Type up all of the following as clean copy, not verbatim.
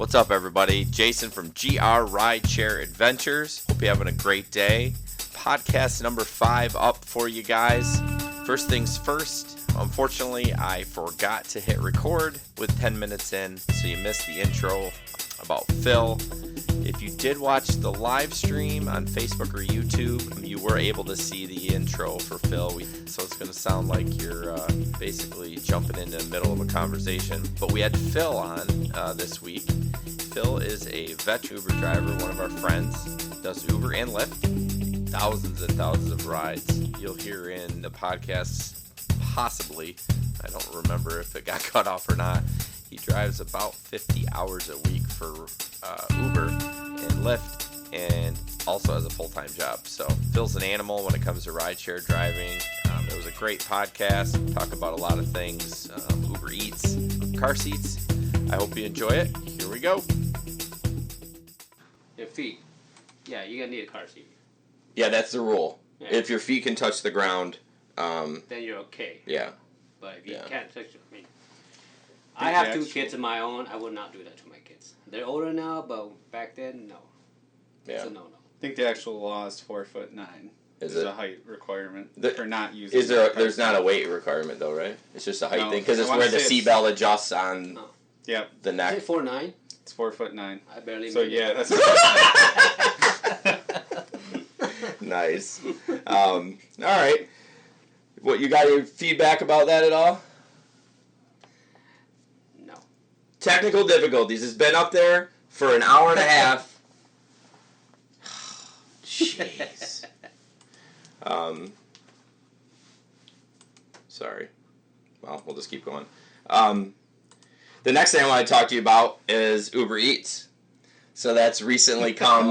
What's up, everybody? Jason from GR Rideshare Adventures. Hope you're having a great day. Podcast number 5 up for you guys. First things first, unfortunately, I forgot to hit record with 10 minutes in, so you missed the intro about Phil. If you did watch the live stream on Facebook or YouTube, you were able to see the intro for Phil. So it's going to sound like you're basically jumping into the middle of a conversation. But we had Phil on this week. Phil is a vet Uber driver, one of our friends. Does Uber and Lyft. Thousands and thousands of rides. You'll hear in the podcast, possibly. I don't remember if it got cut off or not. He drives about 50 hours a week for Uber and Lyft, and also has a full-time job. So Phil's an animal when it comes to rideshare driving. It was a great podcast. Talk about a lot of things. Uber Eats, car seats. I hope you enjoy it. Here we go. Your feet. Yeah, you're going to need a car seat. Yeah, that's the rule. Yeah. If your feet can touch the ground, then you're okay. Yeah. But if you can't touch it, I have 2 kids of my own. I would not do that to my kids. They're older now, but back then, no. Yeah. It's a no-no. I think the actual law is 4'9". Is There's it? a height requirement for not using. Is there? There's not a weight requirement though, right? It's just a height thing because it's where the seatbelt adjusts on the neck. Is it 4'9"? It's 4'9". I barely. So yeah, that's. Nice. All right. What, you got any feedback about that at all? No. Technical difficulties. It's been up there for an hour and a half. Jeez. Sorry. Well, we'll just keep going. The next thing I want to talk to you about is Uber Eats. So that's recently come.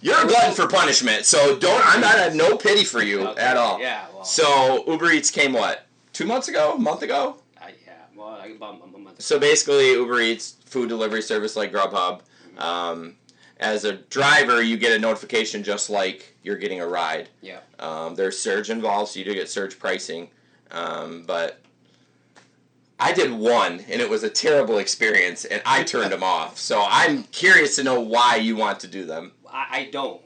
You're a glutton for punishment, so I'm not have no pity for you at all. Yeah. Well. So Uber Eats came what? 2 months ago? A month ago? Yeah. Well, about a month ago. So basically, Uber Eats, food delivery service like Grubhub. As a driver, you get a notification just like you're getting a ride. Yeah. There's surge involved, so you do get surge pricing. But I did one, and it was a terrible experience, and I turned them off. So I'm curious to know why you want to do them. I don't.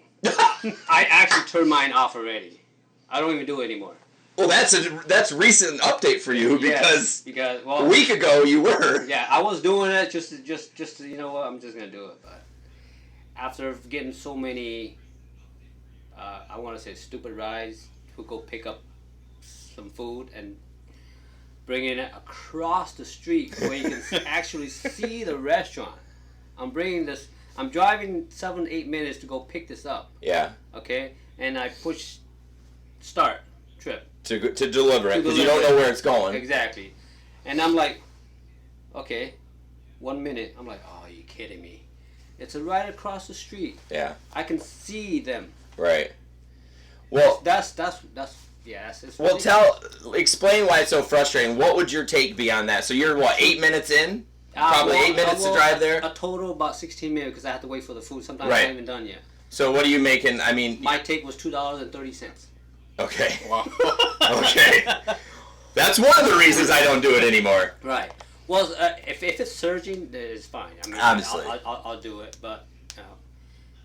I actually turned mine off already. I don't even do it anymore. Well, that's recent update for you because well, a week ago you were. Yeah, I was doing it just to, you know what, I'm just gonna do it. But after getting so many, I want to say stupid rides to go pick up some food and bringing it across the street where you can actually see the restaurant. I'm driving 7-8 minutes to go pick this up. Yeah. Okay, and I push start trip to deliver it because you don't know where it's going. Exactly, and I'm like, okay, 1 minute. I'm like, oh, are you kidding me? It's right across the street. Yeah. I can see them. Right. Well, that's yeah. Well, explain why it's so frustrating. What would your take be on that? So you're 8 minutes in? Probably 8 minutes to drive there? A total about 16 minutes because I have to wait for the food. Sometimes right. I haven't even done yet. So what are you making? I mean... My take was $2.30. Okay. Wow. Okay. That's one of the reasons I don't do it anymore. Right. Well, if it's surging, then it's fine. I mean, obviously. I'll do it. But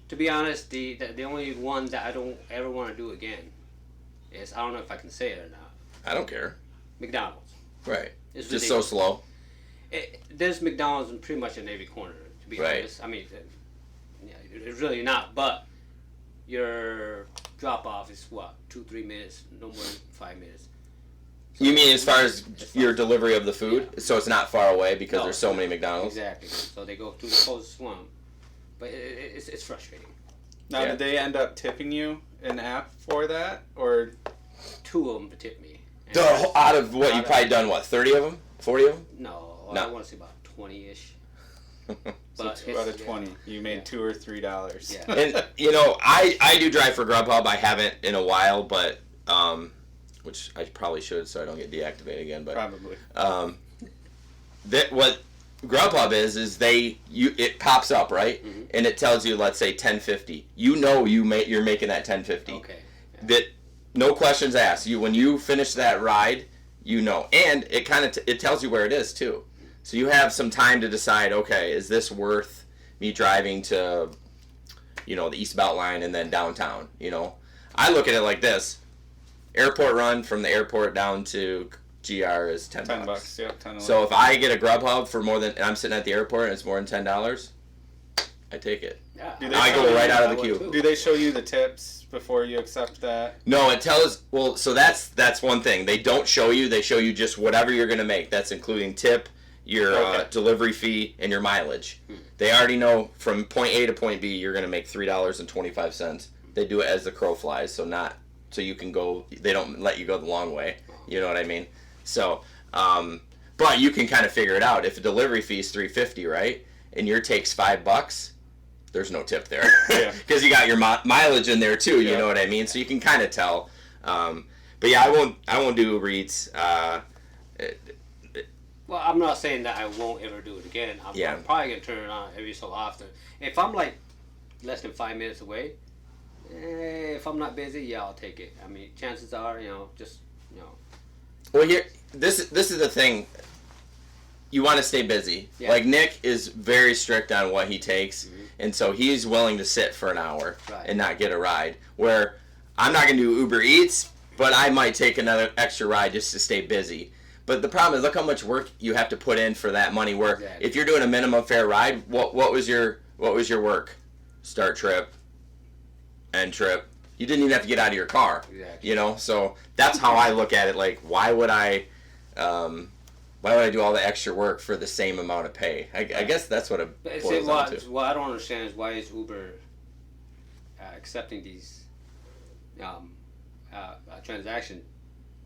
to be honest, the only one that I don't ever want to do again is, I don't know if I can say it or not. I don't care. McDonald's. Right. It's just ridiculous. so slow. There's McDonald's in pretty much in every corner, to be honest. I mean, it's really not, but your drop-off is, 2-3 minutes, no more than 5 minutes. So you mean as far as your delivery of the food? Yeah. So it's not far away because there's so many McDonald's? Exactly. So they go through the closest one. But it's frustrating. Now, did they end up tipping you an app for that, or 2 of them tip me? Out of what, you've probably done, 30 of them? 40 of them? No. I want to say about 20-ish. But so 2 out of 20. You made $2 or $3. Yeah. And, I do drive for Grubhub. I haven't in a while, but, which I probably should so I don't get deactivated again. But probably. What Grubhub is it pops up, right? Mm-hmm. And it tells you, let's say, $10.50. You're making that $10.50. Okay. Yeah. That, no questions asked. When you finish that ride, and it kind of it tells you where it is too. So you have some time to decide, okay, is this worth me driving to, you know, the East Beltline and then downtown, you know? I look at it like this. Airport run from the airport down to GR is $10. $10, yep, 10. So if I get a Grubhub for more than, and I'm sitting at the airport and it's more than $10, I take it. Yeah. I go right out of the queue. Do they show you the tips before you accept that? No, it tells, well, so that's one thing. They don't show you, they show you just whatever you're going to make. That's including tip, your delivery fee, and your mileage. They already know from point A to point B, you're going to make $3.25. They do it as the crow flies, so you can go, they don't let you go the long way. You know what I mean? So, but you can kind of figure it out. If a delivery fee is $3.50, right, and your takes $5, there's no tip there. Because you got your mileage in there too, you know what I mean? So you can kind of tell. But yeah, I won't do Uber Eats. Well, I'm not saying that I won't ever do it again. I'm probably going to turn it on every so often. If I'm like less than 5 minutes away, if I'm not busy, yeah, I'll take it. I mean, chances are, just. Well, here, this is the thing. You want to stay busy. Yeah. Like Nick is very strict on what he takes, and so he's willing to sit for an hour and not get a ride. Where I'm not going to do Uber Eats, but I might take another extra ride just to stay busy. But the problem is, look how much work you have to put in for that money. Where if you're doing a minimum fare ride, what was your work? Start trip, end trip. You didn't even have to get out of your car. Exactly. You know, so that's how I look at it. Like, why would I do all the extra work for the same amount of pay? I guess that's what it boils down to. What I don't understand is why is Uber accepting these transactions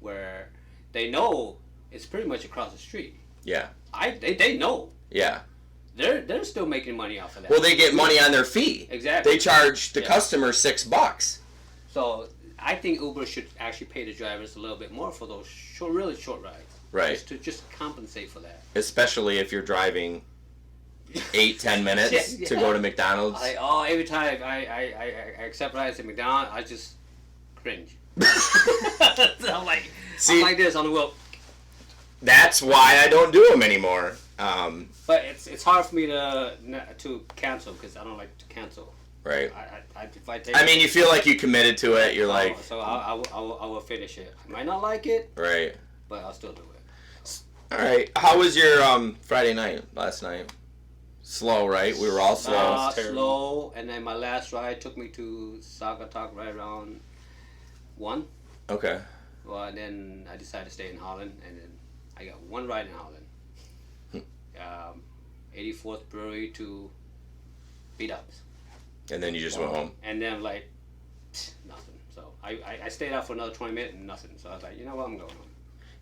where they know it's pretty much across the street. Yeah. They know. Yeah. They're still making money off of that. Well, they get money on their fee. Exactly. They charge the customer $6. So I think Uber should actually pay the drivers a little bit more for those really short rides. Right. Just to compensate for that. Especially if you're driving 8-10 minutes to go to McDonald's. Every time I accept rides at McDonald's, I just cringe. I'm like this on the wheel. That's why I don't do them anymore. But it's hard for me to cancel because I don't like to cancel. Right. If I take you feel like you committed to it. You're like. So I will finish it. I might not like it. Right. But I'll still do it. All right. How was your Friday night last night? Slow, right? We were all slow. Slow, and then my last ride took me to Saugatuck right around 1. Okay. Well, and then I decided to stay in Holland, and then I got one ride in Holland. 84th Brewery to B-Dubs. And then you just went home. And then nothing. So I stayed out for another 20 minutes and nothing. So I was like, you know what, I'm going home.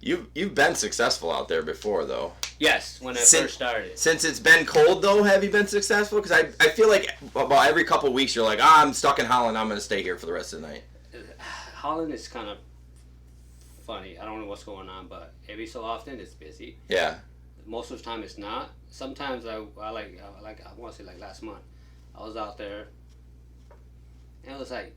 You've been successful out there before, though. Yes, when I first started. Since it's been cold, though, have you been successful? Because I feel like about every couple of weeks you're like, I'm stuck in Holland, I'm going to stay here for the rest of the night. Holland is kind of funny. I don't know what's going on, but every so often it's busy. Yeah. Most of the time it's not. Sometimes I want to say like last month, I was out there, and it was like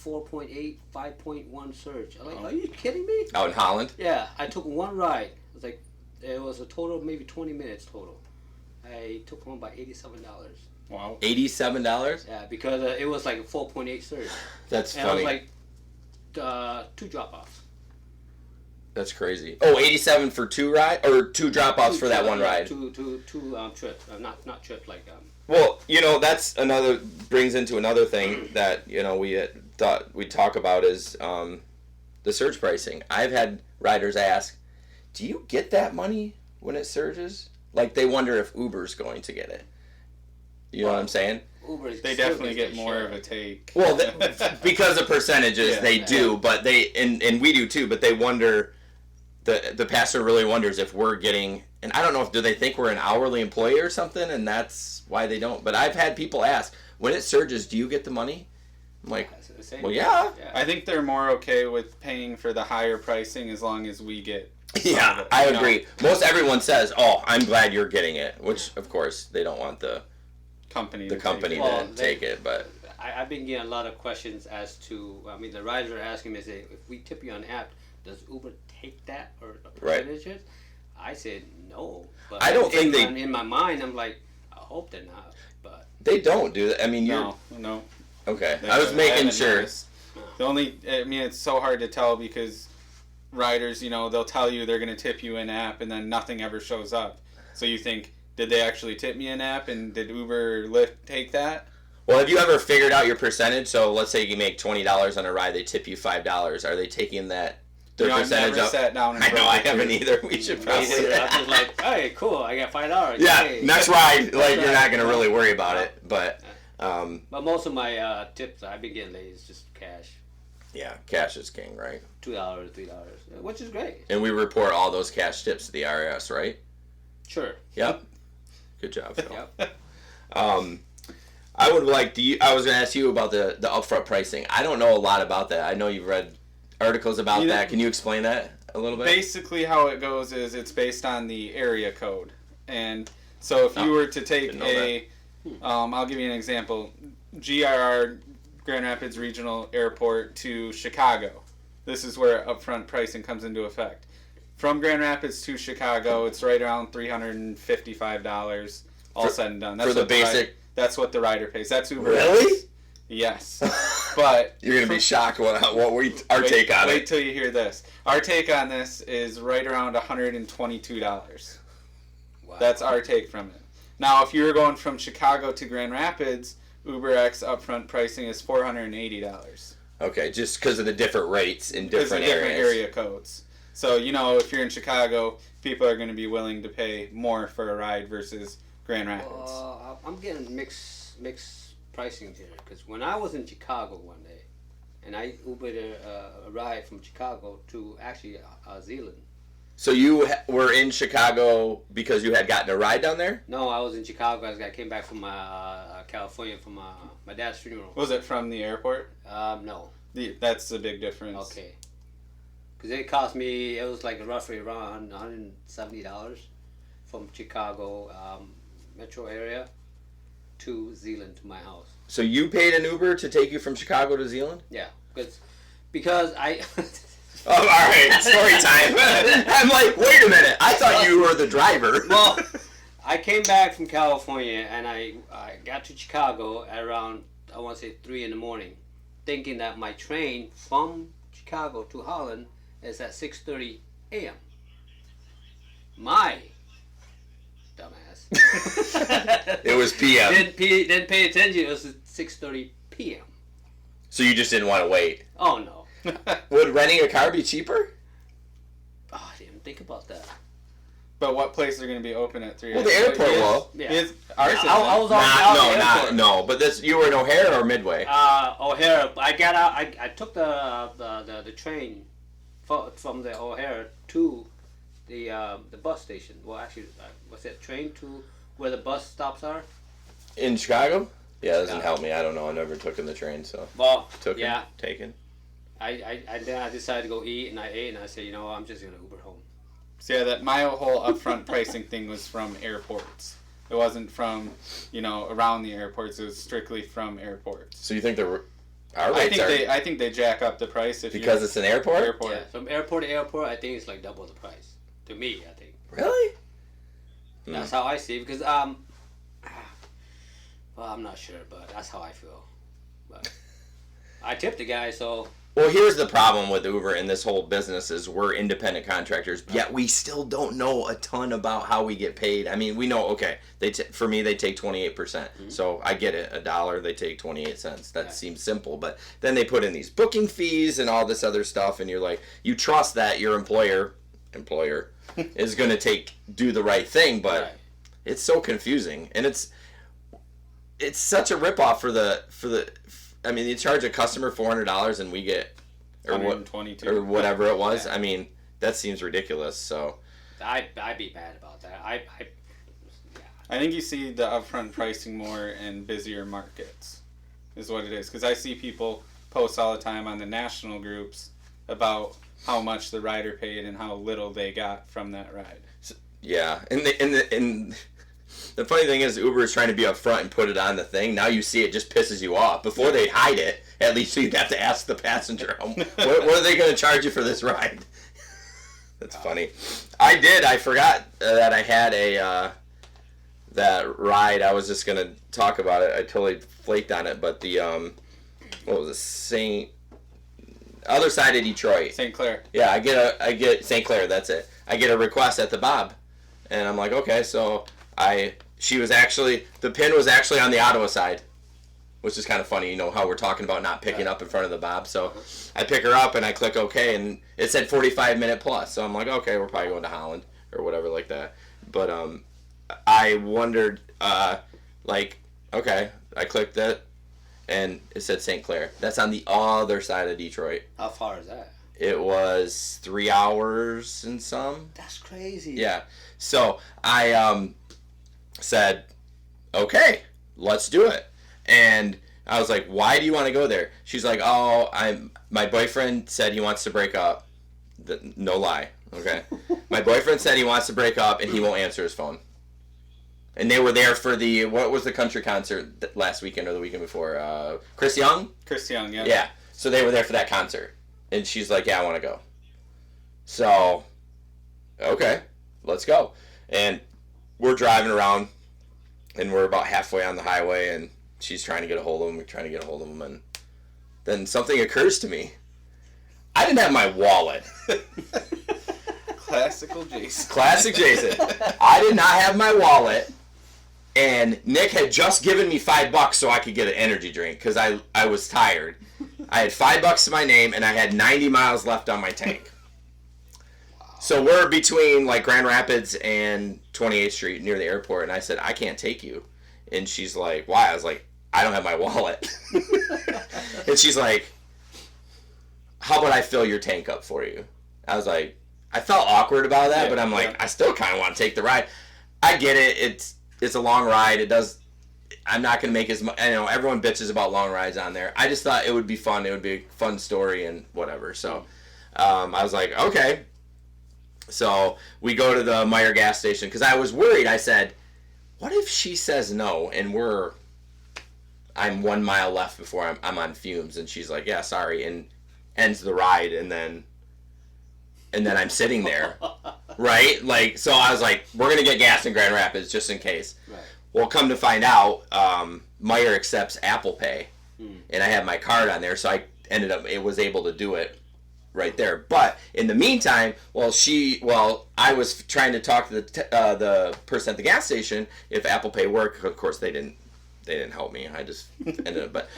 4.8, 5.1 surge. I'm like, are you kidding me? Out in Holland? Yeah, I took one ride. It was a total of maybe 20 minutes total. I took home by $87. Wow. $87? Yeah, because it was like a 4.8 surge. That's and funny. And it was like 2 drop-offs. That's crazy. Oh, 87 for 2 drop-offs for that one ride. Two trips. Not trips like. Well, that's brings into another thing that we thought we'd talk about is the surge pricing. I've had riders ask, "Do you get that money when it surges?" Like they wonder if Uber's going to get it. You know what I'm saying? They definitely get more of a take. Well, because of percentages, they do, but and we do too. But they wonder. The pastor really wonders if we're getting, and I don't know do they think we're an hourly employee or something, and that's why they don't. But I've had people ask, when it surges, do you get the money? I'm like, well, yeah. I think they're more okay with paying for the higher pricing as long as we get. Yeah, I agree. Most everyone says, "Oh, I'm glad you're getting it," which of course they don't want the company to take it. But I've been getting a lot of questions as to. The riders are asking me, "If we tip you on the app, does Uber take that or the percentages?" I said no. But I don't think in my mind, I'm like, I hope they're not. But they don't do that. I mean, you're No. okay. I was making sure. Noticed. It's so hard to tell because riders, they'll tell you they're going to tip you in-app and then nothing ever shows up. So you think, did they actually tip me in-app and did Uber or Lyft take that? Well, have you ever figured out your percentage? So let's say you make $20 on a ride, they tip you $5. Are they taking their percentage I've never up? sat down and I know, I broke it. haven't either. We should probably. I was like, hey, cool, I got $5. Yeah, Yay. next ride, like you're right. not gonna really worry about it, but But most of my tips I've been getting lately is just cash. yeah, cash is king, right? $2, $3, which is great. And we report all those cash tips to the IRS, right? Sure. Yep. Good job, Phil. Yep. I would like. I was gonna ask you about the upfront pricing. I don't know a lot about that. I know you've read articles about that. Can you explain that a little bit? Basically, how it goes is it's based on the area code, and so if you were to take I'll give you an example. GRR, Grand Rapids Regional Airport to Chicago. This is where upfront pricing comes into effect. From Grand Rapids to Chicago, it's right around $355, all said and done. That's for the what basic. That's what the rider pays. That's Uber. Really? Yes. But You're gonna be shocked what our take on wait it. till you hear this. Our take on this is right around $122. Wow. That's our take from it. Now, if you were going from Chicago to Grand Rapids, UberX upfront pricing is $480. Okay, just because of the different rates in different areas. Area codes. So, if you're in Chicago, people are going to be willing to pay more for a ride versus Grand Rapids. I'm getting mixed pricing here because when I was in Chicago one day, and I Ubered a ride from Chicago to actually Zealand. So you were in Chicago because you had gotten a ride down there? No, I was in Chicago as I came back from California from my dad's funeral. Was it from the airport? No. That's the big difference. Okay. Because it cost me, it was like roughly around $170 from Chicago metro area to Zealand to my house. So you paid an Uber to take you from Chicago to Zealand? Yeah, because I... Oh, all right, story time. I'm like, wait a minute. I thought you were the driver. Well, I came back from California and I got to Chicago at around, I want to say 3 in the morning, thinking that my train from Chicago to Holland is at 6:30 a.m. My dumbass. It was p.m. Didn't pay attention. It was at 6:30 p.m. So you just didn't want to wait. Oh no. Would renting a car be cheaper? Oh, I didn't think about that. But what places are going to be open at 3 Well, the airport will. Yeah. Ours I was out the airport. No. But you were in O'Hare or Midway? O'Hare. I got out. I took the train from the O'Hare to the bus station. Well, actually, what's that? Train to where the bus stops are. In Chicago? Yeah, that doesn't Yeah. help me. I don't know. I've never taken the train, so Well, taken. Then I decided to go eat, and I ate, and I said, I'm just gonna Uber home. So yeah, my whole upfront pricing thing was from airports. It wasn't from, around the airports. It was strictly from airports. So you think our rates I think they jack up the price because it's an airport? Yeah, from airport to airport, I think it's like double the price. To me, I think. Really? That's how I see it, because well, I'm not sure, but that's how I feel. But I tipped the guy, so. Well, here's the problem with Uber and this whole business is we're independent contractors, yet we still don't know a ton about how we get paid. I mean, we know, okay, for me, they take 28%. Mm-hmm. So I get it. $1, they take 28 cents. That seems simple. But then they put in these booking fees and all this other stuff, and you're like, you trust that your employer is going to do the right thing, but it's so confusing. And it's such a ripoff for the I mean, you charge a customer $400 and we get $122 or whatever it was. Yeah. I mean, that seems ridiculous. So I'd be mad about that. I think you see the upfront pricing more in busier markets, is what it is. Because I see people post all the time on the national groups about how much the rider paid and how little they got from that ride. So, yeah, and the funny thing is, Uber is trying to be upfront and put it on the thing. Now you see it just pisses you off. Before they hide it, at least you'd have to ask the passenger, what are they going to charge you for this ride? That's funny. I forgot that I had a that ride. I was just gonna talk about it. I totally flaked on it. But the what was it? Other side of Detroit. St. Clair. Yeah, I get St. Clair. That's it. I get a request at the Bob, and I'm like, okay. So the pin was actually on the Ottawa side, which is kind of funny. You know how we're talking about not picking up in front of the Bob. So I pick her up and I click OK, and it said 45-minute plus. So I'm like, okay, we're probably going to Holland or whatever like that. But I wondered, okay, I clicked that, and it said St. Clair. That's on the other side of Detroit. How far is that? It was 3 hours and some. That's crazy. Yeah. So I said, okay, let's do it. And I was like, why do you want to go there? She's like, my boyfriend said he wants to break up. No lie. Okay. My boyfriend said he wants to break up and he won't answer his phone. And they were there for what was the country concert last weekend or the weekend before? Chris Young? Chris Young, yeah. Yeah. So they were there for that concert. And she's like, yeah, I want to go. So, okay, let's go. And we're driving around, and we're about halfway on the highway, and she's trying to get a hold of him. We're trying to get a hold of him. And then something occurs to me. I didn't have my wallet. Classical Jason. Classic Jason. I did not have my wallet. And Nick had just given me $5 so I could get an energy drink because I was tired. I had $5 to my name and I had 90 miles left on my tank. So we're between like Grand Rapids and 28th Street near the airport, and I said, I can't take you. And she's like, why? I was like, I don't have my wallet. And she's like, how about I fill your tank up for you? I was like, I felt awkward about that, but I'm like, I still kind of want to take the ride. I get it. It's a long ride. I'm not going to make as much. I know everyone bitches about long rides on there. I just thought it would be fun. It would be a fun story and whatever. So I was like, okay. So we go to the Meijer gas station because I was worried. I said, what if she says no and I'm 1 mile left before I'm on fumes? And she's like, yeah, sorry, and ends the ride, and then I'm sitting there. Right? Like, so I was like, we're going to get gas in Grand Rapids just in case. Right. Well, come to find out, Meijer accepts Apple Pay. And I had my card on there, so I was able to do it right there. But in the meantime, I was trying to talk to the person at the gas station if Apple Pay worked. Of course, they didn't help me. I just ended up, but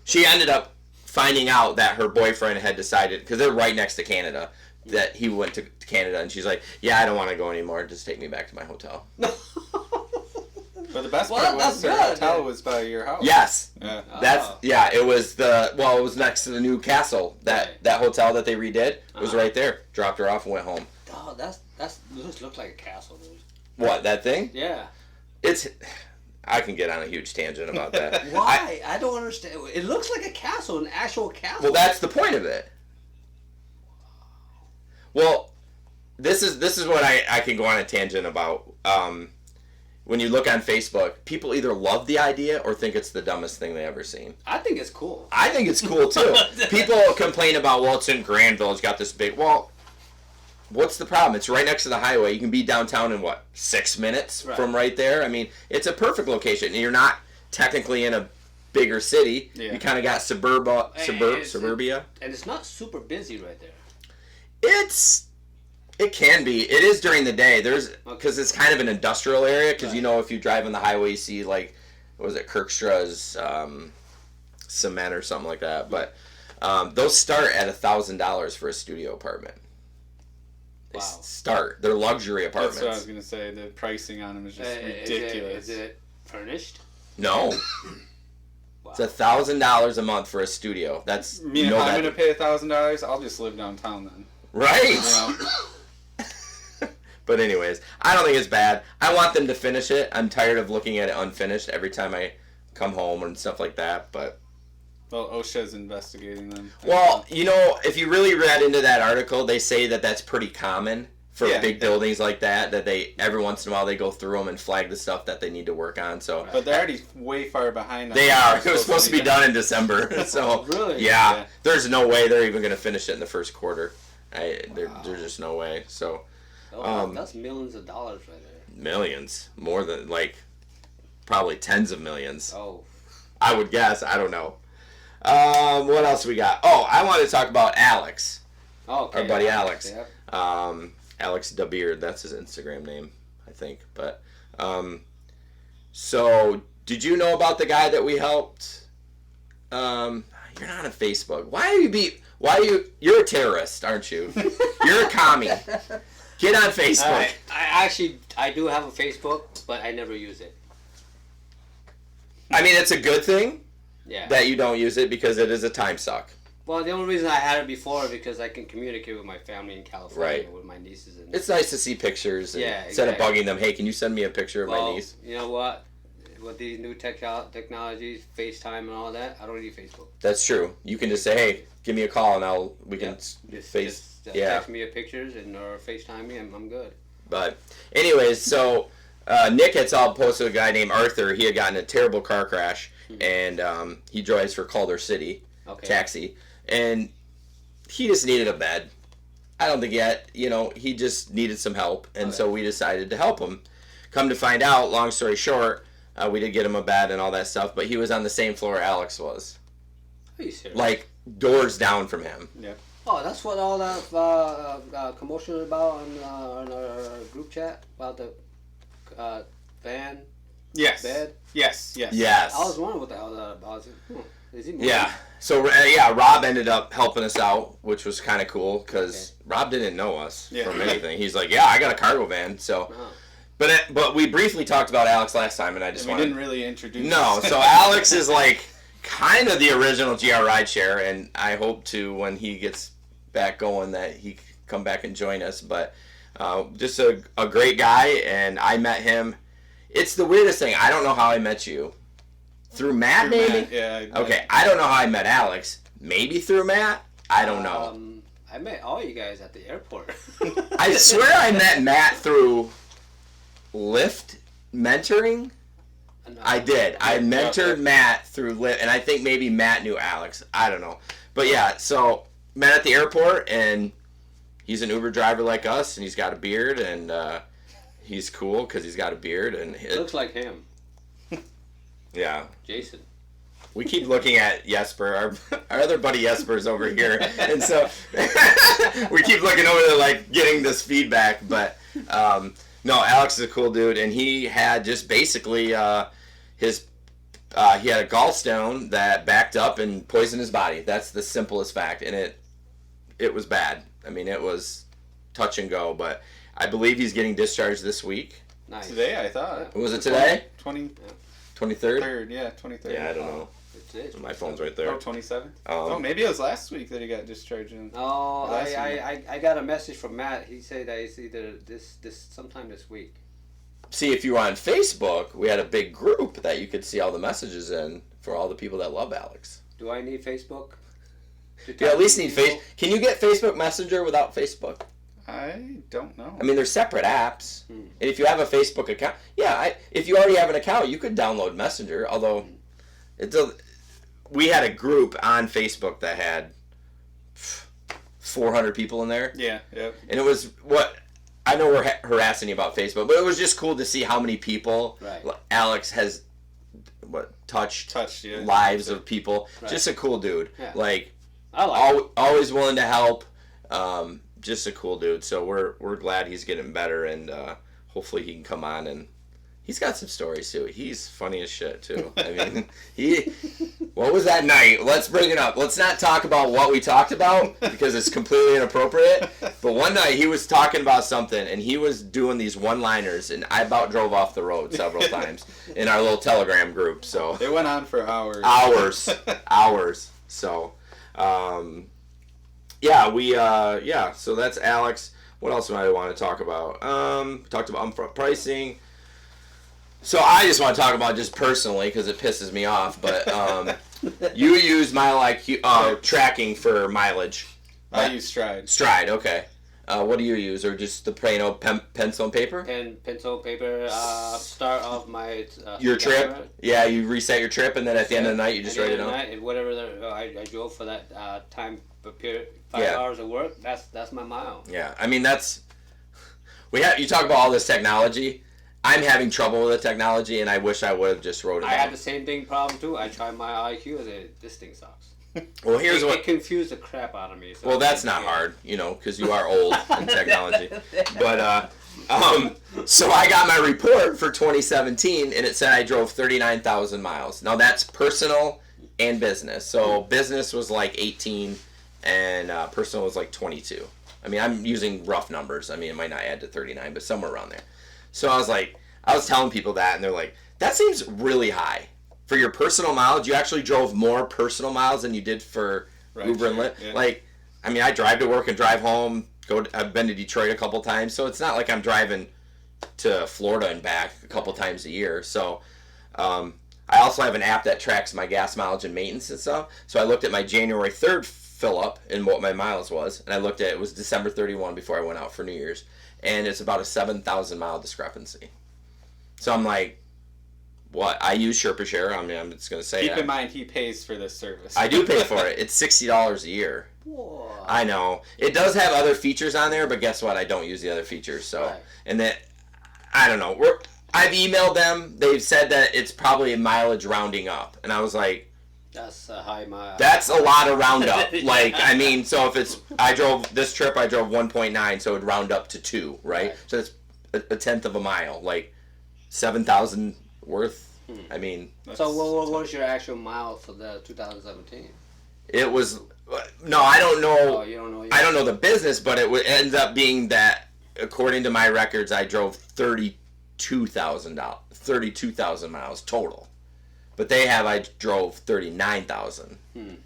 she ended up finding out that her boyfriend had decided, because they're right next to Canada, that he went to Canada, and she's like, yeah, I don't want to go anymore. Just take me back to my hotel. But the best part was the hotel was by your house. Yes. Yeah. It was it was next to the new castle. That hotel that they redid was right there. Dropped her off and went home. Oh, this looks like a castle, dude. What, that thing? Yeah. I can get on a huge tangent about that. Why? I don't understand. It looks like a castle, an actual castle. Well, that's the point of it. Well, this is what I can go on a tangent about. When you look on Facebook, people either love the idea or think it's the dumbest thing they ever seen. I think it's cool. I think it's cool too. People complain about, it's in Granville, it's got this big. Well, what's the problem? It's right next to the highway. You can be downtown in 6 minutes from right there. I mean, it's a perfect location. And you're not technically in a bigger city. Yeah. You kind of got suburbia. And it's not super busy right there. It can be. It is during the day. Because it's kind of an industrial area. Because if you drive on the highway, you see Kirkstra's cement or something like that. But those start at $1,000 for a studio apartment. They're luxury apartments. That's what I was gonna say. The pricing on them is just ridiculous. Is it furnished? No. Wow. It's $1,000 a month for a studio. That's if I'm gonna pay $1,000, I'll just live downtown then. Right. But anyways, I don't think it's bad. I want them to finish it. I'm tired of looking at it unfinished every time I come home and stuff like that. But OSHA's investigating them. Well, if you really read into that article, they say that that's pretty common for big buildings like that. That every once in a while they go through them and flag the stuff that they need to work on. So, but they're already way far behind. They are. It was supposed to be done in December. So really, yeah, there's no way they're even going to finish it in the first quarter. There's just no way. So That's millions of dollars right there. millions, more than like probably tens of millions. Oh, I would guess. I don't know. What else we got? Oh, I want to talk about Alex. okay. Our buddy Alex. Yep. Alex DeBeard, that's his Instagram name, I think. But so did you know about the guy that we helped? You're not on Facebook. You're a terrorist, aren't you? You're a commie. Get on Facebook. I do have a Facebook, but I never use it. I mean, it's a good thing Yeah. that you don't use it because it is a time suck. Well, the only reason I had it before is because I can communicate with my family in California, Right. with my nieces and. It's nice to see pictures and Yeah, instead of exactly. bugging them, hey, can you send me a picture of my niece? You know what? With these new technologies, FaceTime and all that, I don't need Facebook. That's true. You can just say, hey, give me a call and we can Just text me a pictures or FaceTime me, and I'm good. But anyways, so Nick had posted a guy named Arthur. He had gotten in a terrible car crash, and he drives for Calder City Taxi, and he just needed a bed. I don't think he just needed some help, and so we decided to help him. Come to find out, long story short, we did get him a bed and all that stuff, but he was on the same floor Alex was. Are you serious? Like, doors down from him. Yep. Oh, that's what all that commotion is about on our group chat about the van Yes. bed. Yes. Yes. I was wondering what the hell that about. I was like, is he moving? Yeah. So, Rob ended up helping us out, which was kind of cool, because Rob didn't know us from anything. He's like, yeah, I got a cargo van, so... Oh. But we briefly talked about Alex last time, and I just we didn't really introduce. No, so Alex is like kind of the original GR Rideshare, and I hope to, when he gets back going, that he can come back and join us. But just a great guy, and I met him. It's the weirdest thing. I don't know how I met you. Through Matt, maybe? Matt, yeah. Okay, I don't know how I met Alex. Maybe through Matt? I don't know. I met all you guys at the airport. I swear I met Matt through Lyft mentoring. No. I did. I mentored Matt through Lyft, and I think maybe Matt knew Alex. I don't know. But yeah, so met at the airport, and he's an Uber driver like us, and he's got a beard, and he's cool because he's got a beard. And Looks like him. Yeah. Jason. We keep looking at Jesper. Our other buddy Jesper's over here, and so we keep looking over there, like, getting this feedback. But no, Alex is a cool dude, and he had just basically he had a gallstone that backed up and poisoned his body. That's the simplest fact, and it was bad. I mean, it was touch and go, but I believe he's getting discharged this week. Nice. Today, I thought. Was it today? 23rd, 23rd? yeah, 23rd. Yeah, I don't know. It's My phone's right there. Oh, 27th? Maybe it was last week that he got discharged. Oh, Last I got a message from Matt. He said that it's either this sometime this week. See, if you were on Facebook, we had a big group that you could see all the messages in for all the people that love Alex. Do I need Facebook? You at least need Facebook. Can you get Facebook Messenger without Facebook? I don't know. I mean, they're separate apps. And if you have a Facebook account, if you already have an account, you could download Messenger. Although, we had a group on Facebook that had 400 people in there. Yeah, yep. And it was I know we're harassing you about Facebook, but it was just cool to see how many people Alex has touched lives of people. Right. Just a cool dude. Yeah. Like, always willing to help. Just a cool dude. So we're glad he's getting better, and hopefully he can come on, and he's got some stories too. He's funny as shit too. I mean, what was that night? Let's bring it up. Let's not talk about what we talked about because it's completely inappropriate. But one night he was talking about something, and he was doing these one-liners, and I about drove off the road several times in our little Telegram group. So it went on for hours. Hours. So, so that's Alex. What else do I want to talk about? Talked about upfront pricing. So I just want to talk about just personally because it pisses me off. But you use MileIQ tracking for mileage. I use Stride. Stride, okay. What do you use, or just the plain old pencil and paper? Pencil, paper. Start off my Your trip. camera. Yeah, you reset your trip, and then at the end of the night, you just write it on. And whatever I drove for that time period, 5 Yeah. hours of work. That's my mile. Yeah, I mean that's. You talk about all this technology. I'm having trouble with the technology, and I wish I would have just wrote it I down. had the same thing problem too. I tried my IQ. I said, this thing sucks. Well, here's what. It confused the crap out of me. So Well, that's not hard, because you are old in technology. But so I got my report for 2017, and it said I drove 39,000 miles. Now that's personal and business. So business was like 18, and personal was like 22. I mean, I'm using rough numbers. I mean, it might not add to 39, but somewhere around there. So I was telling people that, and they're like, that seems really high. For your personal mileage, you actually drove more personal miles than you did for Uber and Lyft. Yeah. Like, I mean, I drive to work and drive home. I've been to Detroit a couple times, so it's not like I'm driving to Florida and back a couple times a year. So I also have an app that tracks my gas mileage and maintenance and stuff. So I looked at my January 3rd fill up and what my miles was, and I looked at it was December 31 before I went out for New Year's, and it's about a 7,000 mile discrepancy. So I'm like, what? I use Sherpa Share. I mean, I'm just going to say Keep in mind, he pays for this service. I do pay for it. It's $60 a year. Whoa. I know. It does have other features on there, but guess what? I don't use the other features. So, Right. And that, I don't know. I've emailed them. They've said that it's probably mileage rounding up. And I was like, That's a high mile. that's a lot of roundup. Like, I mean, so if it's, this trip I drove 1.9, so it would round up to 2, right? So that's a tenth of a mile. Like, 7,000 worth. I mean. So what was your actual mile for the 2017? It was, no, I don't know. Oh, you don't know yet? I don't know the business, but it ends up being that, according to my records, I drove 32,000 miles total. But they have I drove 39,000.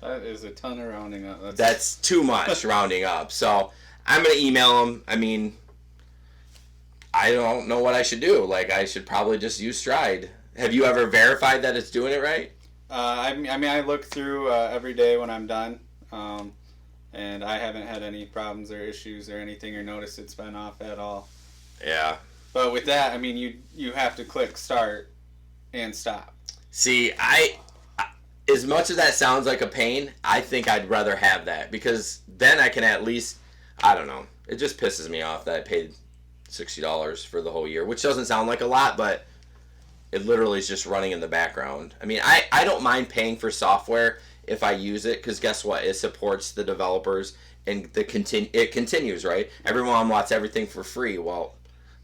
That is a ton of rounding up. That's too much rounding up. So I'm going to email them. I mean, I don't know what I should do. Like, I should probably just use Stride. Have you ever verified that it's doing it right? I mean, I look through every day when I'm done, and I haven't had any problems or issues or anything or noticed it's been off at all. Yeah. But with that, I mean, you have to click start and stop. See, as much as that sounds like a pain, I think I'd rather have that, because then I can at least, I don't know, it just pisses me off that I paid $60 for the whole year, which doesn't sound like a lot, but it literally is just running in the background. I mean, I don't mind paying for software if I use it, because guess what? It supports the developers, and it continues, right? Everyone wants everything for free. Well,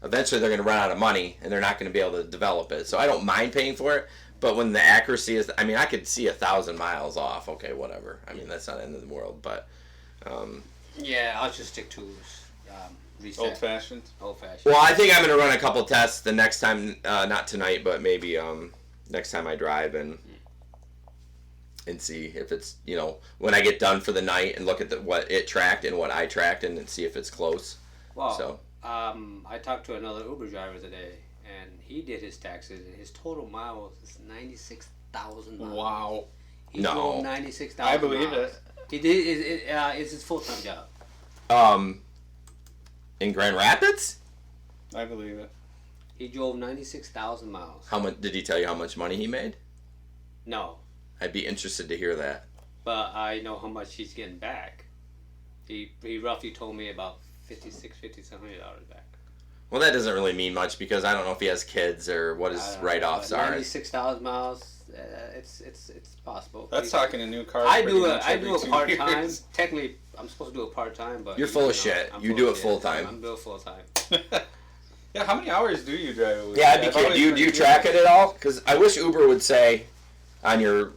eventually they're going to run out of money, and they're not going to be able to develop it. So I don't mind paying for it, but when the accuracy is, I mean, I could see 1,000 miles off. Okay, whatever. I mean, that's not the end of the world, but... Yeah, I'll just stick to reset. Old-fashioned? Old-fashioned. Well, I think I'm going to run a couple tests the next time, not tonight, but maybe next time I drive and see if it's, when I get done for the night and look at what it tracked and what I tracked and see if it's close. Well, So. I talked to another Uber driver today, and he did his taxes, and his total miles is 96,000 miles. Wow. He No. drove 96,000 I believe miles. it. He did. It's his full-time job. In Grand Rapids? I believe it. He drove 96,000 miles. How much did he tell you how much money he made? No, I'd be interested to hear that. but I know how much he's getting back. He roughly told me about $5,700 back. Well, that doesn't really mean much, because I don't know if he has kids or what his I don't know, write-offs but are. 96,000 miles. It's possible. That's talking a new car. I pretty do much a every 2 part time. years. Technically, I'm supposed to do a part time, but You're full of shit. I'm You full do of it shit. full-time. I'm doing full time. Yeah, how many hours do you drive a week? Yeah, I'd be I've curious. always Do been you curious. track it at all? Because I wish Uber would say on your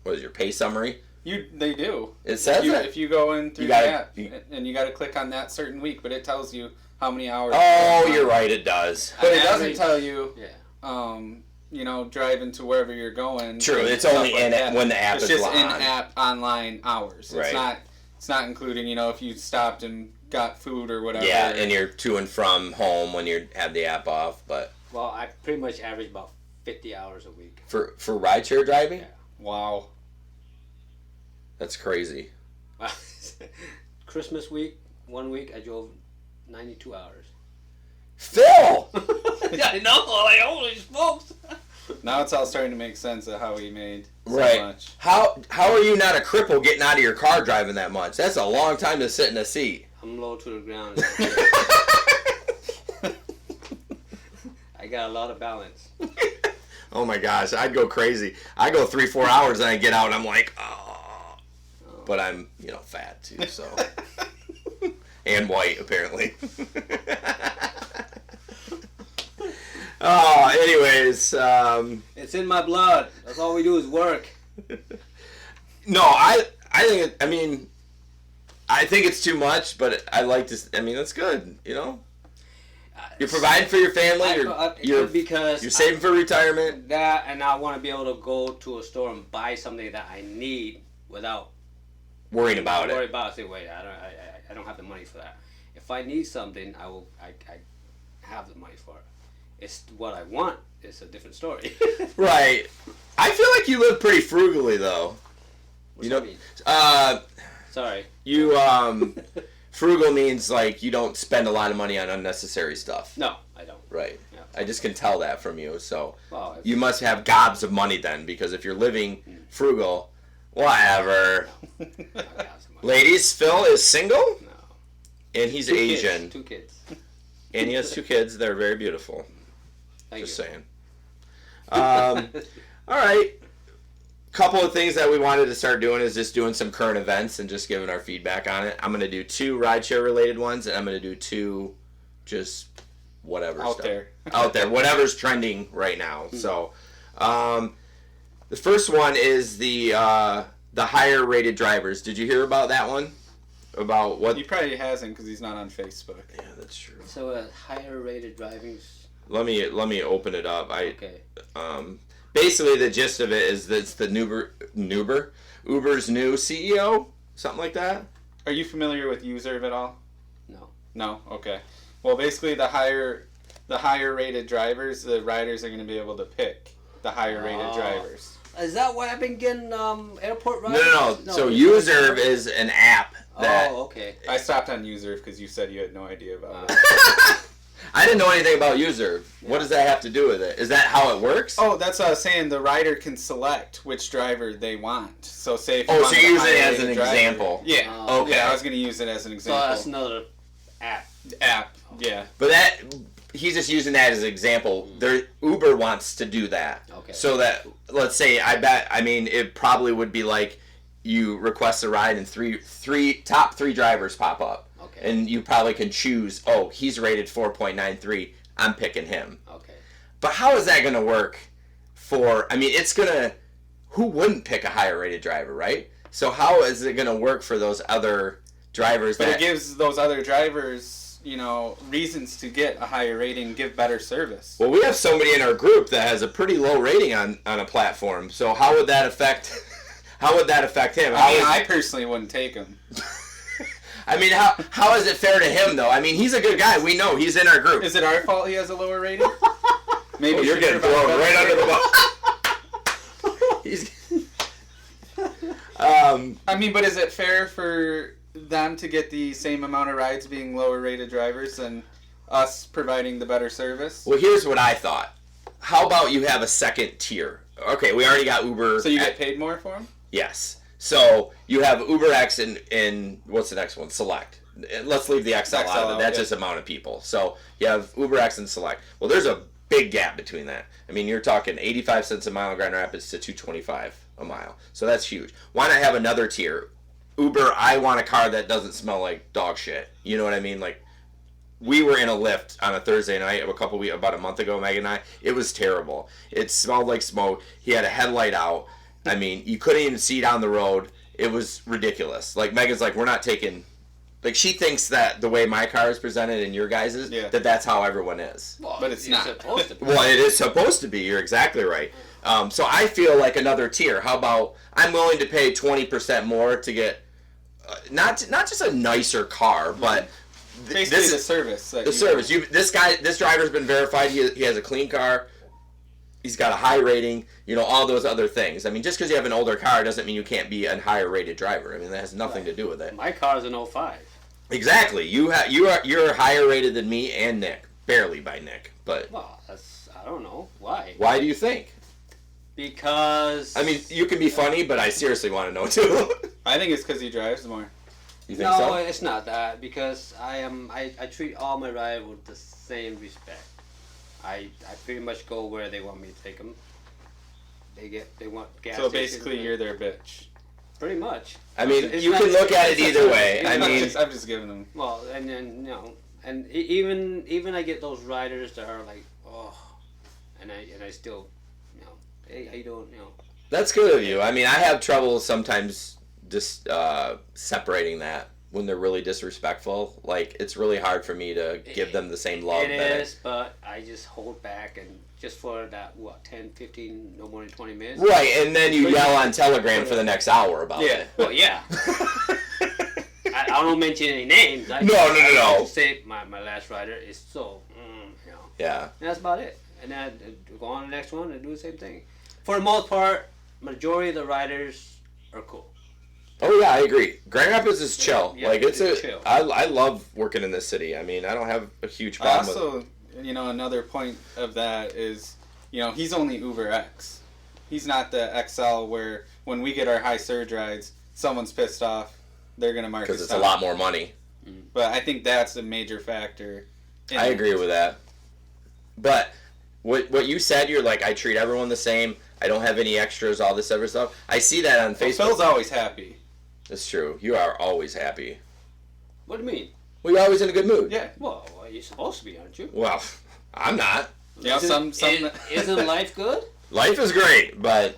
what is your pay summary? They do. It says it. If you go in through You the gotta- app, and you got to click on that certain week, but it tells you how many hours. Oh, you're right. It does. But it On doesn't average- tell you, Yeah. driving to wherever you're going. True, and it's stuff only like in that. when the app It's is just on. in-app online hours. Right. It's not including, if you stopped and got food or whatever. Yeah, and you're to and from home when you have the app off. But Well, I pretty much average about 50 hours a week. for rideshare driving, Yeah. Wow. that's crazy. Christmas week, 1 week I drove 92 hours. Phil! I know, like, holy smokes. Now it's all starting to make sense of how he made so Right. much. How are you not a cripple getting out of your car driving that much? That's a long time to sit in a seat. I'm low to the ground. I got a lot of balance. Oh my gosh, I'd go crazy. I go 3-4 hours and I get out and I'm like, oh. But I'm, fat too, so. And white, apparently. Oh, anyways. It's in my blood. That's all we do is work. No, I think I think it's too much, but I like to. That's good. You're providing for your family. You're saving for retirement. That, and I want to be able to go to a store and buy something that I need without worrying about it. Say, wait, I don't have the money for that. If I need something, I have the money for it. It's what I want. It's a different story. Right. I feel like you live pretty frugally, though. What do you mean? Sorry. You frugal means like you don't spend a lot of money on unnecessary stuff. No, I don't. Right. Yeah. I just can tell that from you. So Well, you must have gobs of money then, because if you're living frugal, whatever. I got some money. Ladies, Phil is single No. and he's Two Asian. Kids. 2 kids. And he has 2 kids. They're very beautiful. Thank Just you. saying. All right. Couple of things that we wanted to start doing is just doing some current events and just giving our feedback on it. I'm going to do 2 rideshare related ones, and I'm going to do 2 just whatever Out stuff. there. Out there. Whatever's trending right now. So, the first one is the higher rated drivers. Did you hear about that one? About what? He probably hasn't because he's not on Facebook. Yeah, that's true. So higher rated driving. Let me open it up. Okay. Basically, the gist of it is that it's the Uber's new CEO, something like that. Are you familiar with Userve at all? No. No? Okay. Well, basically, the higher rated drivers, the riders are going to be able to pick the higher rated drivers. Is that why I've been getting airport rides? No. So Userve is an app that. Oh, okay. I stopped on Userve because you said you had no idea about it. I didn't know anything about Userve. What does that have to do with it? Is that how it works? Oh, that's what I was saying. The rider can select which driver they want. So say if you so wanted you a use it as high-rated an driver- example. Yeah. Oh, okay. Yeah, I was going to use it as an So example. that's another app. App. Yeah. But he's just using that as an example. Uber wants to do that. Okay. So that, let's say, it probably would be like you request a ride and top three drivers pop up. Okay. And you probably can choose, he's rated 4.93. I'm picking him. Okay. But how is that going to work who wouldn't pick a higher rated driver, right? So how is it going to work for those other drivers? But it gives those other drivers, reasons to get a higher rating, give better service. Well, we have somebody in our group that has a pretty low rating on a platform. So how would that affect him? I personally wouldn't take him. How is it fair to him, though? He's a good guy. We know. He's in our group. Is it our fault he has a lower rating? Maybe You're we should getting provide thrown better right under the service. bus. But is it fair for them to get the same amount of rides being lower rated drivers and us providing the better service? Well, here's what I thought. How about you have a second tier? Okay, we already got Uber. So you get paid more for them? Yes. So you have UberX and what's the next one? Select. Let's leave the XL out of it. That's just amount of people. So you have UberX and Select. Well, there's a big gap between that. You're talking 85 cents a mile in Grand Rapids to $2.25 a mile. So that's huge. Why not have another tier? Uber, I want a car that doesn't smell like dog shit. You know what I mean? Like, we were in a Lyft on a Thursday night about a month ago, Meg and I. It was terrible. It smelled like smoke. He had a headlight out. You couldn't even see down the road. It was ridiculous. Like, Megan's like, we're not taking... Like, she thinks that the way my car is presented and your guys' is, that's how everyone is. Well, But it's not. supposed to be. Well, it is supposed to be. You're exactly right. So I feel like another tier. How about I'm willing to pay 20% more to get not just a nicer car, but Basically the service. The service. This driver's been verified. He has a clean car. He's got a high rating. All those other things. Just because you have an older car doesn't mean you can't be a higher rated driver. That has nothing to do with it. My car's an 05. Exactly. You're higher rated than me and Nick, barely by Nick. But Well, I don't know why. why do you think? Because I mean, you can be funny, but I seriously want to know too. I think it's because he drives more. You think no, so? it's not that. Because I treat all my riders with the same respect. I pretty much go where they want me to take them. They want gas. So stations, basically, you're their bitch. Pretty much. I mean, It's you not- can look at it it's either not- way. it's I not mean, just- I'm just giving them. Well, and then and even I get those riders that are like, oh, and I still, hey, how you doing? that's good of you. I mean, I have trouble sometimes just separating that when they're really disrespectful. Like, it's really hard for me to give them the same love. It that is, but I just hold back and just for that 10, 15, no more than 20 minutes. Right, and then you yell on Telegram for the next hour about it. Well, yeah. I don't mention any names. I just say my last rider is so, Yeah. And that's about it. And then go on to the next one and do the same thing. For the most part, majority of the riders are cool. Oh yeah, I agree. Grand Rapids is chill. Yeah, like it's chill. I love working in this city. I mean, I don't have a huge problem with Also, another point of that is, he's only Uber X. He's not the XL where when we get our high surge rides, someone's pissed off, they're gonna mark because us it's a down. lot more money. But I think that's a major factor. I agree with that. But what you said, you're like, I treat everyone the same. I don't have any extras, all this other stuff. I see that on Well, Facebook. Phil's always happy. That's true. You are always happy. What do you mean? Well, you're always in a good mood. Yeah. Well, you're supposed to be, aren't you? Well, I'm not. Yeah, Isn't life good? Life is great, but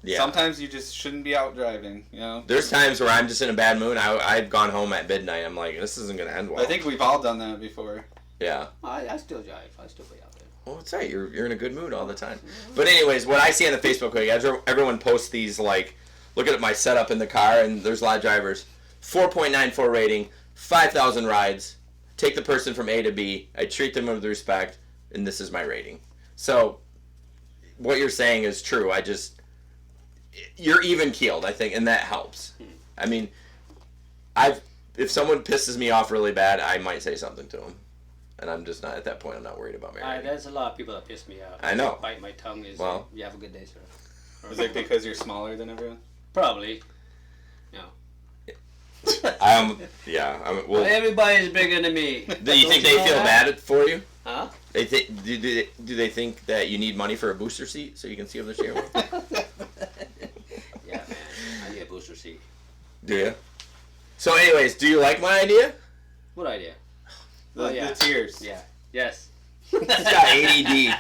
yeah. Sometimes you just shouldn't be out driving, There's times where I'm just in a bad mood. I've gone home at midnight. I'm like, this isn't going to end well. I think we've all done that before. Yeah. I still drive. I still be out there. Well, it's right. You're in a good mood all the time. But anyways, what I see on the Facebook page, everyone posts these, like, look at my setup in the car, and there's a lot of drivers. 4.94 rating, 5,000 rides. Take the person from A to B. I treat them with respect, and this is my rating. So, what you're saying is true. You're even keeled, I think, and that helps. I mean, if someone pisses me off really bad, I might say something to them. And I'm just not, at that point, I'm not worried about my rating. There's a lot of people that piss me off. I know. Bite my tongue is, Well. you have a good day, sir. Is it because you're smaller than everyone? Probably. Well, Everybody's bigger than me. do you think they know feel that? bad for you? Huh? They think do they think that you need money for a booster seat so you can see over the steering wheel? Yeah, man. I need a booster seat. Do you? So, anyways, do you like my idea? What idea? The tears. Yeah. Yes. He's got ADD.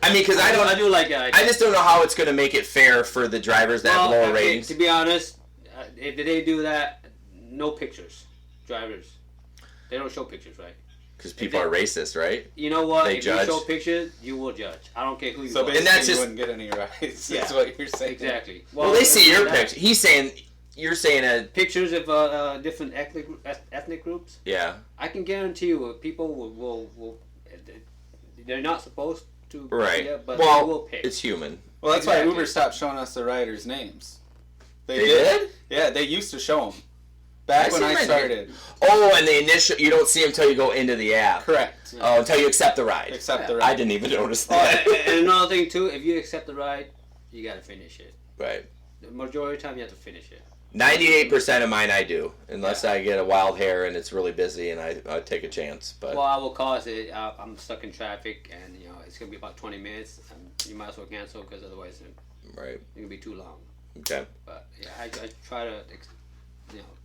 I mean, because I do like that idea. I just don't know how it's going to make it fair for the drivers that have lower ratings. To be honest, if they do that, no pictures. Drivers. They don't show pictures, right? Because people are racist, right? You know what? They if judge. you show pictures, you will judge. I don't care who you So are. basically, And that's you just- wouldn't get any rides. Yeah. That's what you're saying. Exactly. Well, they see your that- picture. You're saying that, Pictures of different ethnic groups. yeah. I can guarantee you, people will they're not supposed to. Right. Yeah, but Well, they will pick. it's human. Well, that's why Exactly. Uber stopped showing us the riders' names. They did? Yeah, they used to show them. Back when see I my started. Oh, and the initial, you don't see them until you go into the app. Correct. Oh, until you accept the ride. Except the Yeah. ride. I didn't even notice Oh, that. and another thing too, if you accept the ride, you gotta finish it. Right. The majority of the time, you have to finish it. 98% of mine I do, unless I get a wild hair and it's really busy and I take a chance. But Well, I will cause it. I'm stuck in traffic, and it's gonna be about 20 minutes. You might as well cancel because otherwise right, it's gonna be too long. okay, But yeah, I try to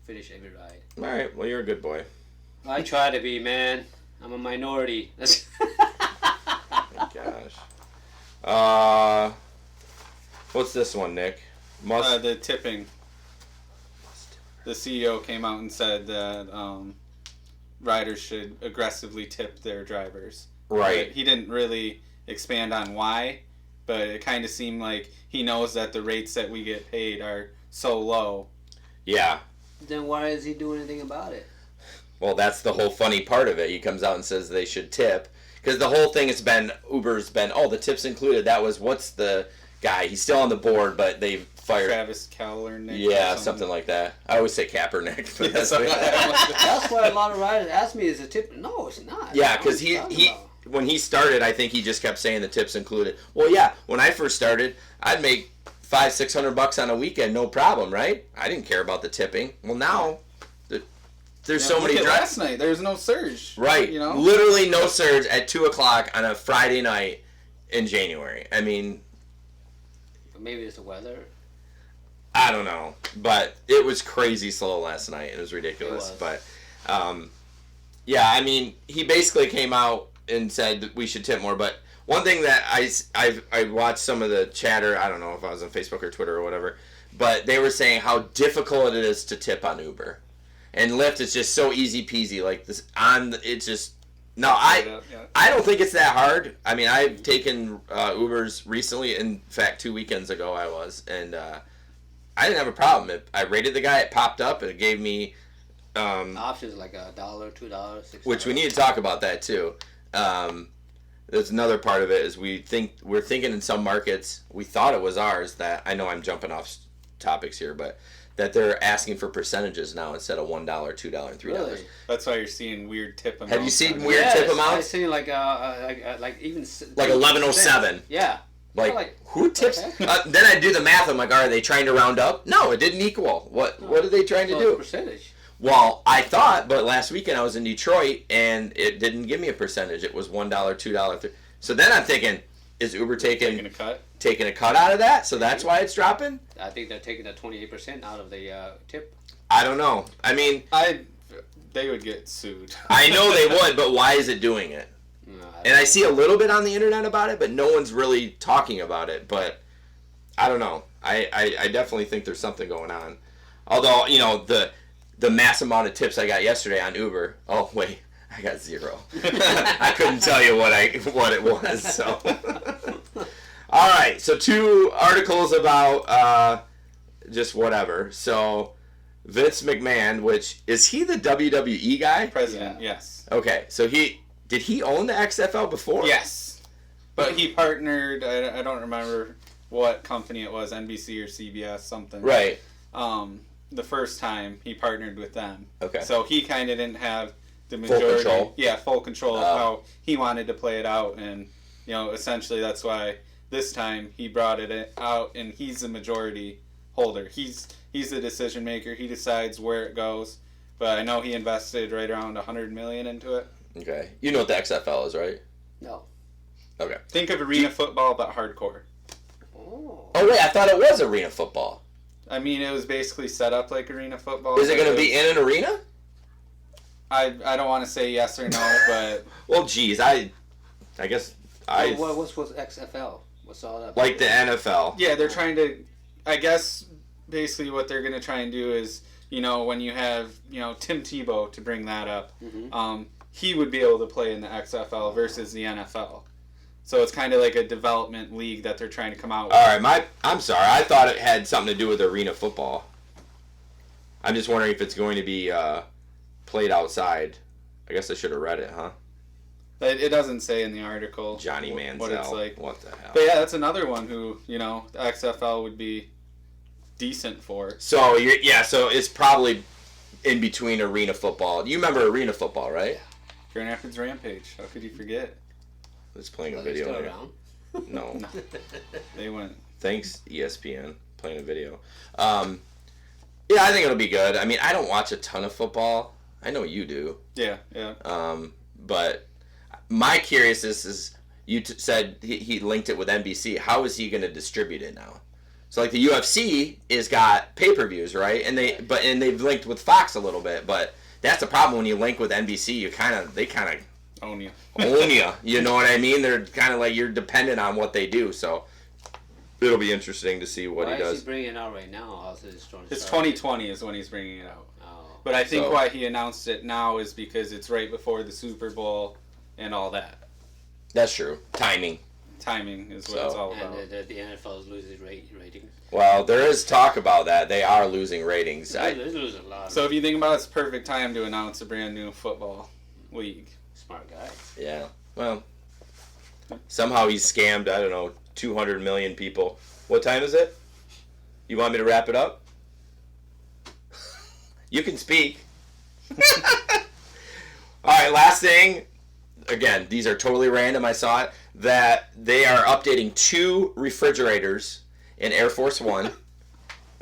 finish every ride. all right. Well, you're a good boy. I try to be, man. I'm a minority. That's Oh, gosh. What's this one, Nick? The tipping. The CEO came out and said that riders should aggressively tip their drivers. Right. But he didn't really expand on why, but it kind of seemed like he knows that the rates that we get paid are so low. Yeah. Then why is he doing anything about it? Well, that's the whole funny part of it. He comes out and says they should tip. Because the whole thing has been, Uber's been, the tips included. That was, what's the guy? He's still on the board, but they've fired. Travis Kaepernick. Yeah, something like that. I always say Kaepernick. But Yeah, That's why a lot of riders ask me, is a tip? No, it's not. Yeah, What because are you talking about? when he started, I think he just kept saying the tips included. Well, yeah, when I first started, I'd make $500-600 on a weekend, no problem, right? I didn't care about the tipping. Well, now there's so many drivers. Last night, there was no surge. Right. You know, Literally no surge at 2:00 on a Friday night in January. I mean, Maybe it's the weather. I don't know, but it was crazy slow last night. It was ridiculous. It was. But yeah, I mean, he basically came out and said that we should tip more. But one thing that I watched some of the chatter. I don't know if I was on Facebook or Twitter or whatever, but they were saying how difficult it is to tip on Uber, and Lyft is just so easy peasy. Like this it's just. No, I don't think it's that hard. I mean, I've taken Ubers recently. In fact, 2 weekends ago I was, and I didn't have a problem. I rated the guy. It popped up, and it gave me Options like $1, $2, $6. which we need to talk about that too. There's another part of it is we're thinking in some markets, we thought it was ours, that I know I'm jumping off topics here, but that they're asking for percentages now instead of $1, $2, and $3. Really? That's why you're seeing weird tip amounts. Have you seen on it. weird tip I amounts? seen like even Like 1107. Yeah. Like who tips? okay. Then I do the math. I'm like, are they trying to round up? No, it didn't equal. What are they trying to So do? it's percentage. Well, I thought, but last weekend I was in Detroit and it didn't give me a percentage. It was $1, $2, $3. So then I'm thinking, is Uber taking a cut out of that? So that's why it's dropping? I think they're taking the 28% out of the tip. I don't know. I mean, they would get sued. I know they would, but why is it doing it? And I see a little bit on the internet about it, but no one's really talking about it. But I don't know. I definitely think there's something going on. Although, you know, the mass amount of tips I got yesterday on Uber. Oh wait, I got 0. I couldn't tell you what it was. So, all right. So 2 articles about just whatever. So Vince McMahon, which is he the WWE guy? President, yes. Okay, so did he own the XFL before? Yes, but he partnered. I don't remember what company it was, NBC or CBS, something. Right. The first time he partnered with them. Okay. So he kind of didn't have the majority. Full control. Yeah, full control of how he wanted to play it out, and you know, essentially that's why this time he brought it out, and he's the majority holder. He's the decision maker. He decides where it goes. But I know he invested right around $100 million into it. Okay. You know what the XFL is, right? No. Okay. Think of arena football, but hardcore. Oh. Oh wait, I thought it was arena football. I mean, it was basically set up like arena football. Is it going to be in an arena? I don't want to say yes or no, but Well, geez, I guess What's XFL? What's all that? like the NFL. yeah, they're trying to. I guess basically what they're going to try and do is, you know, when you have, you know, Tim Tebow, to bring that up, he would be able to play in the XFL versus the NFL. So it's kind of like a development league that they're trying to come out with. All right, I'm sorry. I thought it had something to do with arena football. I'm just wondering if it's going to be played outside. I guess I should have read it, huh? It doesn't say in the article Johnny Manziel. what it's like. What the hell? But yeah, that's another one who, you know, the XFL would be decent for. So so it's probably in between arena football. You remember arena football, right? Grand Rapids Rampage. How could you forget? It's playing a Are they video still here. around? No. They went. Thanks, ESPN, playing a video. Yeah, I think it'll be good. I mean, I don't watch a ton of football. I know you do. Yeah. But my curiousness is, you said he linked it with NBC. How is he going to distribute it now? So like the UFC is got pay-per-views, right? And they've linked with Fox a little bit, but that's the problem when you link with NBC. They kind of Own you. own you. You know what I mean? They're kind of like you're dependent on what they do. So it'll be interesting to see what Why he does. is he bringing it out right now? Also, it's It's 2020 is when he's bringing it out. Oh. But I think So- why he announced it now is because it's right before the Super Bowl and all that. That's true. Timing. Timing is what So- it's all about. And the NFL is losing ratings. Well, there is talk about that. They are losing ratings. They lose a lot. So if you think about it, it's a perfect time to announce a brand new football league. Smart guy. Yeah. Well, somehow he's scammed, I don't know, 200 million people. What time is it? You want me to wrap it up? You can speak. All right, last thing. Again, these are totally random. I saw it. That they are updating 2 refrigerators in Air Force One.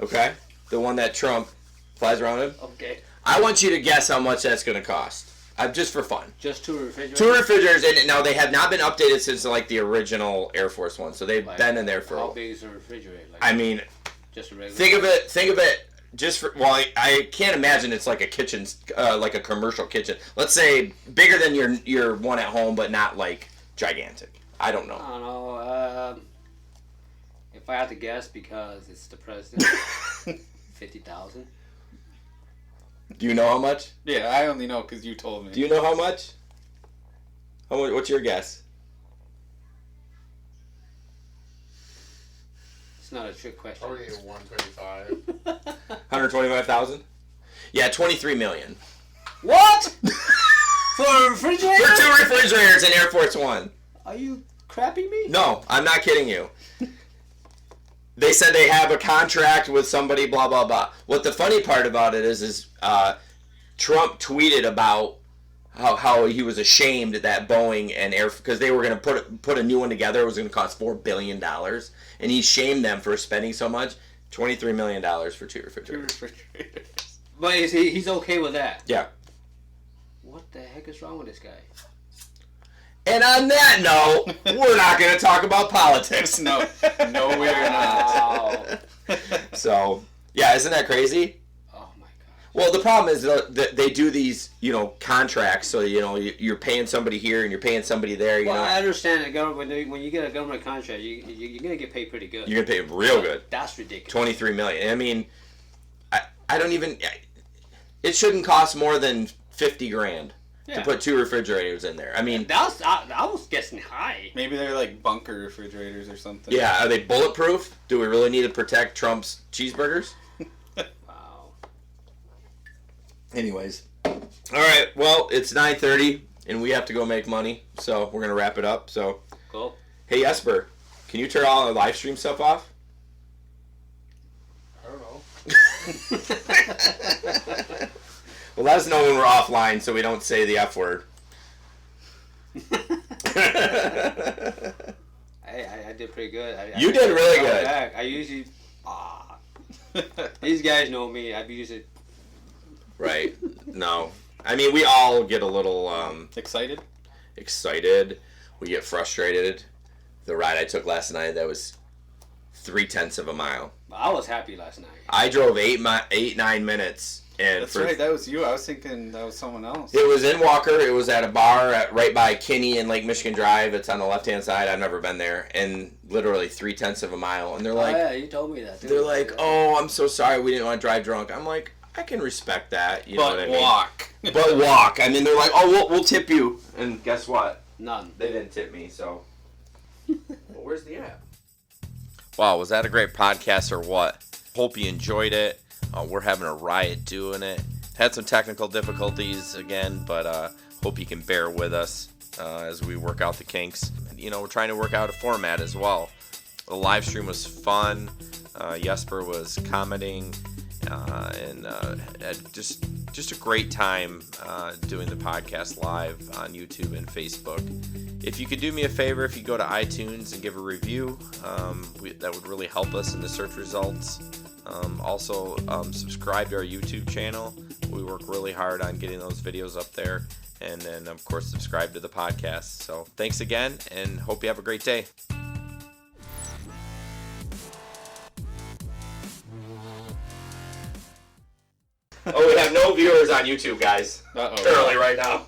Okay? The one that Trump flies around in. Okay. I want you to guess how much that's going to cost. Just for fun. Just 2 refrigerators? 2 refrigerators, and now they have not been updated since like the original Air Force One. So they've been in there for. How big is a refrigerator? Like, I mean, just a regular. Think of it. Just for I can't imagine it's like a kitchen, like a commercial kitchen. Let's say bigger than your one at home, but not like gigantic. I don't know. I don't know. If I had to guess, because it's the president, 50,000. Do you know how much? Yeah, I only know because you told me. Do you know how much? What's your guess? It's not a trick question. Probably 125. 125,000. Yeah, 23 million. What? For a refrigerator? For 2 refrigerators in Air Force One. Are you crapping me? No, I'm not kidding you. They said they have a contract with somebody, blah, blah, blah. What the funny part about it is Trump tweeted about how he was ashamed that Boeing and because they were going to put a new one together. It was going to cost $4 billion. And he shamed them for spending so much. $23 million for 2 refrigerators. But he's okay with that? Yeah. What the heck is wrong with this guy? And on that note, we're not going to talk about politics. No, we're not. So, yeah, isn't that crazy? Oh my god. Well, the problem is that they do these, contracts. So, you're paying somebody here and you're paying somebody there. Well, I understand the government. When you get a government contract, you're gonna get paid pretty good. You're gonna pay real good. That's ridiculous. 23 million. I mean, I don't even. It shouldn't cost more than 50 grand to put 2 refrigerators in there. I mean, I was guessing high. Maybe they're like bunker refrigerators or something. Yeah, are they bulletproof? Do we really need to protect Trump's cheeseburgers? Wow. Anyways, all right. Well, it's 9:30 and we have to go make money, so we're gonna wrap it up. So, Cool. Hey Jesper, can you turn all the live stream stuff off? I don't know. Well, let us know when we're offline so we don't say the F word. I did pretty good. You did really good. I usually. These guys know me. I usually. Right. No. I mean, we all get a little Excited. We get frustrated. The ride I took last night, that was 0.3 of a mile. I was happy last night. I drove 9 minutes. And That's right, that was you. I was thinking that was someone else. It was in Walker. It was at a bar right by Kinney and Lake Michigan Drive. It's on the left-hand side. I've never been there. And literally 0.3 of a mile. And they're like... Oh, yeah, you told me that. They're like, oh, I'm so sorry we didn't want to drive drunk. I'm like, I can respect that. You know what I mean? Walk. But walk. I mean, they're like, oh, we'll tip you. And guess what? None. They didn't tip me, so... Well, where's the app? Wow, was that a great podcast or what? Hope you enjoyed it. We're having a riot doing it. Had some technical difficulties again, but hope you can bear with us as we work out the kinks. We're trying to work out a format as well. The live stream was fun. Jesper was commenting and had just a great time doing the podcast live on YouTube and Facebook. If you could do me a favor, if you go to iTunes and give a review, that would really help us in the search results. Also, subscribe to our YouTube channel. We work really hard on getting those videos up there. And then, of course, subscribe to the podcast. So thanks again, and hope you have a great day. Oh, we have no viewers on YouTube, guys. Early right now.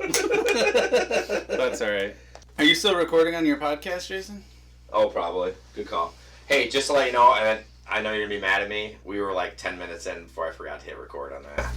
That's all right. Are you still recording on your podcast, Jason? Oh, probably. Good call. Hey, just to let you know, and I know you're going to be mad at me, we were like 10 minutes in before I forgot to hit record on that.